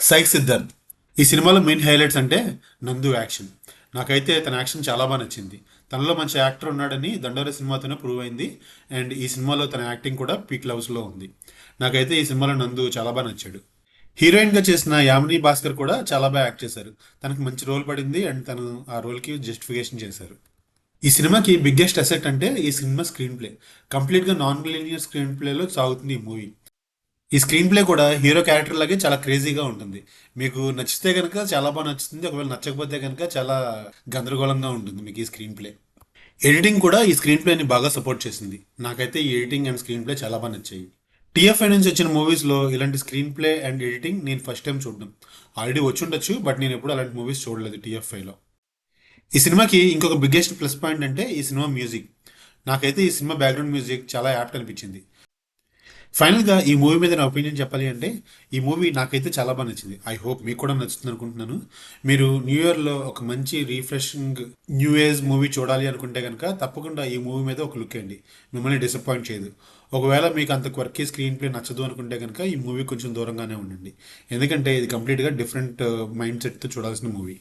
Psych Siddharth. ఈ సినిమాలో main highlights అంటే నందు యాక్షన్. నాకైతే తన యాక్షన్ చాలా బాగా నచ్చింది. తనలో మంచి యాక్టర్ ఉన్నాడని దండోర సినిమాతోనే ప్రూవ్ అయింది. అండ్ ఈ సినిమాలో తన యాక్టింగ్ కూడా పీక్ లెవెల్స్లో ఉంది. నాకైతే ఈ సినిమాలో నందు చాలా బాగా నచ్చాడు. హీరోయిన్గా చేసిన యామిని భాస్కర్ కూడా చాలా బాగా యాక్ట్ చేశారు. తనకు మంచి రోల్ పడింది అండ్ తను ఆ రోల్కి జస్టిఫికేషన్ చేశారు. ఈ సినిమాకి బిగ్గెస్ట్ అసెట్ అంటే ఈ సినిమా స్క్రీన్ ప్లే. కంప్లీట్గా నాన్ లీనియర్ స్క్రీన్ ప్లేలో సాగుతుంది ఈ మూవీ. ఈ స్క్రీన్ ప్లే కూడా హీరో క్యారెక్టర్ లాగే చాలా క్రేజీగా ఉంటుంది. మీకు నచ్చితే కనుక చాలా బాగా నచ్చుతుంది, ఒకవేళ నచ్చకపోతే కనుక చాలా గందరగోళంగా ఉంటుంది మీకు ఈ స్క్రీన్ ప్లే. ఎడిటింగ్ కూడా ఈ స్క్రీన్ ప్లేని బాగా సపోర్ట్ చేసింది. నాకైతే ఈ ఎడిటింగ్ అండ్ స్క్రీన్ ప్లే చాలా బాగా నచ్చాయి. టీఎఫ్ఐ నుంచి వచ్చిన మూవీస్లో ఇలాంటి స్క్రీన్ ప్లే అండ్ ఎడిటింగ్ నేను ఫస్ట్ టైం చూడడం. ఆల్రెడీ వచ్చి ఉండొచ్చు, బట్ నేను ఎప్పుడు అలాంటి మూవీస్ చూడలేదు టీఎఫ్ఐలో. ఈ సినిమాకి ఇంకొక బిగ్గెస్ట్ ప్లస్ పాయింట్ అంటే ఈ సినిమా మ్యూజిక్. నాకైతే ఈ సినిమా బ్యాక్గ్రౌండ్ మ్యూజిక్ చాలా యాప్ట్ అనిపించింది. ఫైనల్గా ఈ మూవీ మీద నా ఒపీనియన్ చెప్పాలి అంటే ఈ మూవీ నాకైతే చాలా బాగా నచ్చింది. ఐ హోప్ మీకు కూడా నచ్చుతుంది అనుకుంటున్నాను. మీరు న్యూ ఇయర్లో ఒక మంచి రీఫ్రెషింగ్ న్యూ ఏజ్ మూవీ చూడాలి అనుకుంటే కనుక తప్పకుండా ఈ మూవీ మీద ఒక లుక్ వేయండి. మిమ్మల్ని డిసప్పాయింట్ చేయదు. ఒకవేళ మీకు అంత క్వర్కీ స్క్రీన్ ప్లే నచ్చదు అనుకుంటే కనుక ఈ మూవీ కొంచెం దూరంగానే ఉండండి. ఎందుకంటే ఇది కంప్లీట్గా డిఫరెంట్ మైండ్ సెట్తో చూడాల్సిన మూవీ.